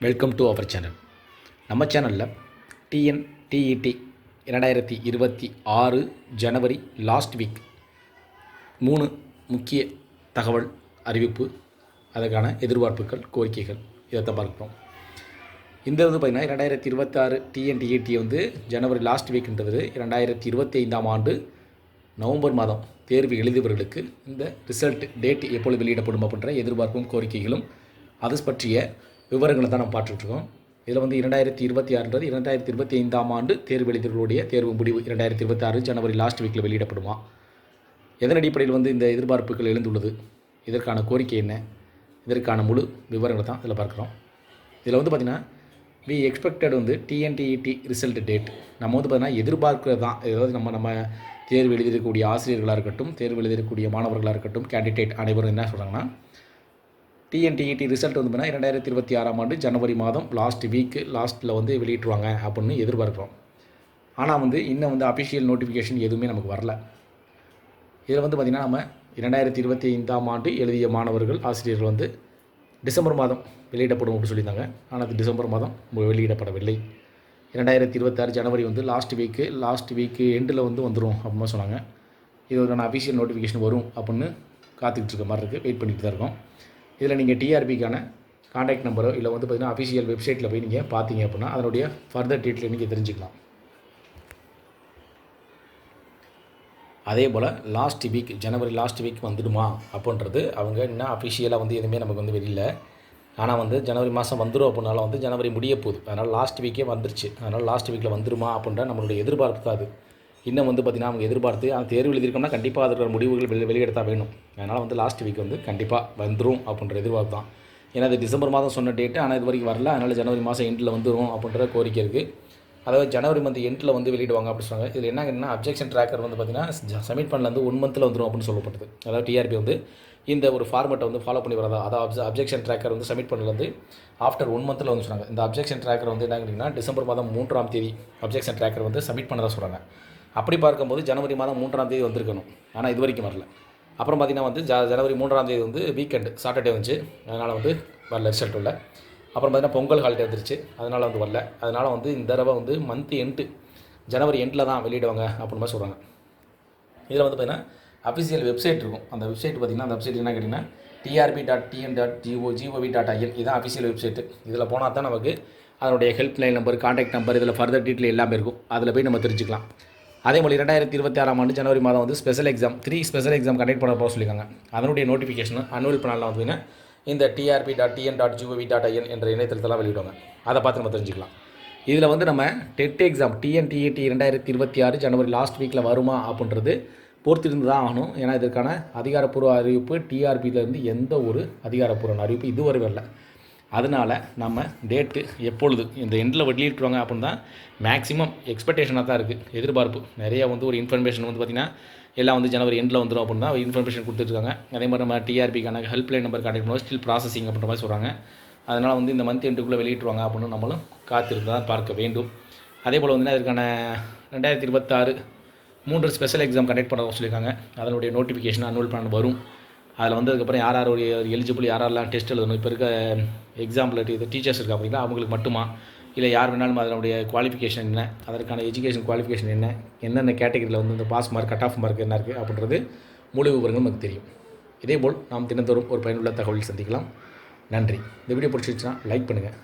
Welcome to our channel. நம்ம சேனலில் TNTET 2026 ஜனவரி last week 3 முக்கிய தகவல் அறிவிப்பு, அதற்கான எதிர்பார்ப்புகள், கோரிக்கைகள் இதைத்தான் பார்க்குறோம். இந்த பார்த்திங்கன்னா 2026 டிஎன்டிஇடி ஜனவரி லாஸ்ட் வீக்ன்றது 2025ஆம் ஆண்டு நவம்பர் மாதம் தேர்வு எழுதியவர்களுக்கு இந்த ரிசல்ட் டேட் எப்பொழுது வெளியிடப்படும் அப்படின்ற எதிர்பார்ப்பும் கோரிக்கைகளும் அது பற்றிய விவரங்களை தான் நம்ம பார்த்துட்ருக்கோம். இதில் 2026ன்றது 2025ஆம் ஆண்டு தேர்வு எழுதியவர்களுடைய தேர்வு முடிவு 2026 ஜனவரி லாஸ்ட் வீக்கில் வெளியிடப்படுமா, எதன் அடிப்படையில் இந்த எதிர்பார்ப்புகள் எழுந்துள்ளது, இதற்கான கோரிக்கை என்ன, இதற்கான முழு விவரங்களை தான் இதில் பார்க்குறோம். இதில் பார்த்திங்கன்னா we expected TNTET result date நம்ம பார்த்திங்கன்னா எதிர்பார்க்கிறது தான். அதாவது நம்ம தேர்வு எழுதியிருக்கக்கூடிய ஆசிரியர்களாக இருக்கட்டும், தேர்வு எழுதியிருக்கக்கூடிய மாணவர்களாக இருக்கட்டும், கேண்டிடேட் அனைவரும் என்ன சொல்கிறாங்கன்னா டிஎன்டிஇடி ரிசல்ட் பார்த்திங்கன்னா 2026ஆம் ஆண்டு ஜனவரி மாதம் லாஸ்ட்டில் வெளியிட்டுருவாங்க அப்படின்னு எதிர்பார்க்குறோம். ஆனால் இன்னும் அஃபிஷியல் நோட்டிஃபிகேஷன் எதுவுமே நமக்கு வரல. இதில் பார்த்திங்கன்னா நம்ம 2025ஆம் ஆண்டு எழுதிய மாணவர்கள், ஆசிரியர்கள் டிசம்பர் மாதம் வெளியிடப்படும் அப்படின்னு சொல்லியிருந்தாங்க. ஆனால் அது டிசம்பர் மாதம் வெளியிடப்படவில்லை. 2026 ஜனவரி லாஸ்ட் வீக்கு எண்டில் வந்துடும் அப்படின்னு சொன்னாங்க. இதற்கான அஃபிஷியல் நோட்டிஃபிகேஷன் வரும் அப்படின்னு காத்துக்கிட்டு இருக்க மாதிரி இருக்குது, வெயிட் பண்ணிட்டு தான் இருக்கோம். இதில் நீங்கள் டிஆர்பிக்கான கான்டாக்ட் நம்பரோ இல்லை பார்த்திங்கன்னா அஃபிஷியல் வெப்சைட்டில் போய் நீங்கள் பார்த்தீங்க அப்படின்னா அதனுடைய ஃபர்தர் டீட்டெயில் நீங்கள் தெரிஞ்சுக்கலாம். அதே போல் ஜனவரி லாஸ்ட் வீக் வந்துடுமா அப்படின்றது அவங்க இன்னும் அஃபிஷியலாக எதுவுமே நமக்கு வெளியில். ஆனால் ஜனவரி மாதம் வந்துடும் அப்படின்னாலும் ஜனவரி முடிய போகுது. அதனால் லாஸ்ட் வீக்கே வந்துருச்சு. அதனால் லாஸ்ட் வீக்கில் வந்துடுமா அப்படின்ற நம்மளுடைய எதிர்பார்ப்பு தான் அது. இன்னும் பார்த்திங்கன்னா அவங்க எதிர்பார்த்து அந்த தேர்வு எழுதியிருக்கோம்னா கண்டிப்பாக அதோட முடிவுகள் வெளியிடத்தான் வேணும். அதனால் லாஸ்ட் வீக் கண்டிப்பாக வந்துடும் அப்படின்ற எதிர்பார்ப்பு தான். ஏன்னா அது டிசம்பர் மாதம் சொன்ன டேட்டு, ஆனால் இது வரைக்கும் வரல. அதனால் ஜனவரி மாதம் எண்டில் வந்துடும் அப்படின்ற கோரிக்கை இருக்குது. அதாவது ஜனவரி மந்த் எண்டில் வெளியிடுவாங்க அப்படின்னு சொன்னாங்க. இதில் என்ன அப்ஜெக்ஷன் ட்ராக்கர் பார்த்திங்கன்னா சப்மிட் பண்ணல 1 மந்தில் வந்துடும் அப்படின்னு சொல்லப்பட்டது. அதாவது டிஆர்பி இந்த ஒரு ஃபார்மெட்டை ஃபாலோ பண்ணி வரதா, அதாவது அப்ஜெக்ஷன் ட்ராக்கர் சப்மிட் பண்ணல ஆஃப்டர் 1 மந்தில் சொன்னாங்க. இந்த அப்ஜெக்ஷன் ட்ராக்கர் என்ன கேட்டிங்கன்னா டிசம்பர் மாதம் 3ஆம் தேதி அப்ஜெக்ஷன் ட்ராக்கர் சப்மிட் பண்ணதாக சொல்கிறாங்க. அப்படி பார்க்கும்போது ஜனவரி மாதம் 3ஆம் தேதி வந்திருக்கணும். ஆனால் இது வரைக்கும் வரல. அப்புறம் பார்த்திங்கன்னா ஜனவரி 3ஆம் தேதி வீக்கெண்டு சாட்டர்டே வந்துச்சு. அதனால் வரல, ரிசல்ட் இல்லை. அப்புறம் பார்த்திங்கன்னா பொங்கல் ஹாலிடே வந்துருச்சு. அதனால் வரல. அதனால் இந்த தடவை மந்த் எண்டு ஜனவரி எண்டில் தான் வெளியிடுவாங்க அப்படின்னு மாதிரி சொல்கிறாங்க. இதில் பார்த்திங்கன்னா அஃபிஷியல் வெப்சைட் இருக்கும். அந்த வெப்சைட் பார்த்திங்கன்னா அந்த வெப்சைட் என்ன கேட்டிங்கன்னா trb.tn.gov.in இதுதான் அஃபிஷியல் வெப்சைட்டு. இதில் போனால் தான் நமக்கு அதனுடைய ஹெல்ப்லைன் நம்பர், கான்டாக்ட் நம்பர், இதில் ஃபர்தர் டீட்டெயில் எல்லாமே இருக்கும். அதில் போய் நம்ம தெரிஞ்சுக்கலாம். அதே மாதிரி 2026ஆம் ஆண்டு ஜனவரி மாதம் special exam 3 special exam conduct பண்ண போக சொல்லியிருக்காங்க. அதனுடைய நோட்டிஃபிகேஷன் அனுவல் பண்ணலாம் இந்த trb.tn.gov.in என்ற இணையதளத்தெல்லாம் வெளியிடுவாங்க. அதை பார்த்து நம்ம தெரிஞ்சுக்கலாம். இதில் நம்ம டெட் எக்ஸாம் டிஎன்டிஇடி 2026 ஜனவரி லாஸ்ட் வீக்கில் வருமா அப்படின்றது பொறுத்திருந்து தான் ஆகணும். ஏன்னா இதற்கான அதிகாரப்பூர்வ அறிவிப்பு டிஆர்பியிலேருந்து எந்த ஒரு அதிகாரப்பூர்வ அறிவிப்பு இதுவரை வரல. அதனால் நம்ம டேட்டு எப்பொழுது இந்த எண்டில் வெளியிட்டுருவாங்க அப்படின்னு தான் மேக்ஸிமம் எக்ஸ்பெக்டேஷனாக தான் இருக்குது. எதிர்பார்ப்பு நிறையா ஒரு இன்ஃபர்மேஷன் பார்த்திங்கன்னா எல்லாம் ஜனவரி எண்டில் வந்துடும் அப்படின்னு தான் இன்ஃபர்மேஷன் கொடுத்துட்ருக்காங்க. அதே மாதிரி நம்ம டிஆர்பிக்கான ஹெல்ப்லைன் நம்பர் கான்டாக்ட் பண்ணுவோம், ஸ்டில் ப்ராசஸிங் அப்படின்ற மாதிரி சொல்கிறாங்க. அதனால் இந்த மந்த் எண்டுக்குள்ளே வெளியிட்டுருவாங்க அப்படின்னு நம்மளும் காத்திருந்து தான் பார்க்க வேண்டும். அதே போல் இதற்கான 2026 3 ஸ்பெஷல் எக்ஸாம் கண்டக்ட் பண்ண சொல்லியிருக்காங்க. அதனுடைய நோட்டிஃபிகேஷன் அனுவல் பண்ண வரும். அதில் அதுக்கப்புறம் யார் எலிஜிபிள், யாரெல்லாம் டெஸ்ட் எழுதணும், இப்போ இருக்க எக்ஸாம்பிள் இது டீச்சர்ஸ் இருக்கா அப்படின்னா அவங்களுக்கு மட்டுமா, இல்லை யார் வேணாலும் அதனுடைய குவாலிஃபிகேஷன் என்ன, அதற்கான எஜுகேஷன் குவாலிஃபிகேஷன் என்ன, என்னென்ன கேட்டகரியில் இந்த pass mark, cut off mark என்ன இருக்குது அப்படின்றது முழு விவரங்கள் நமக்கு தெரியும். இதேபோல் நாம் தினந்தோறும் ஒரு பயனுள்ள தகவலில் சந்திக்கலாம். நன்றி. இந்த வீடியோ பிடிச்சிருச்சுன்னா லைக் பண்ணுங்கள்.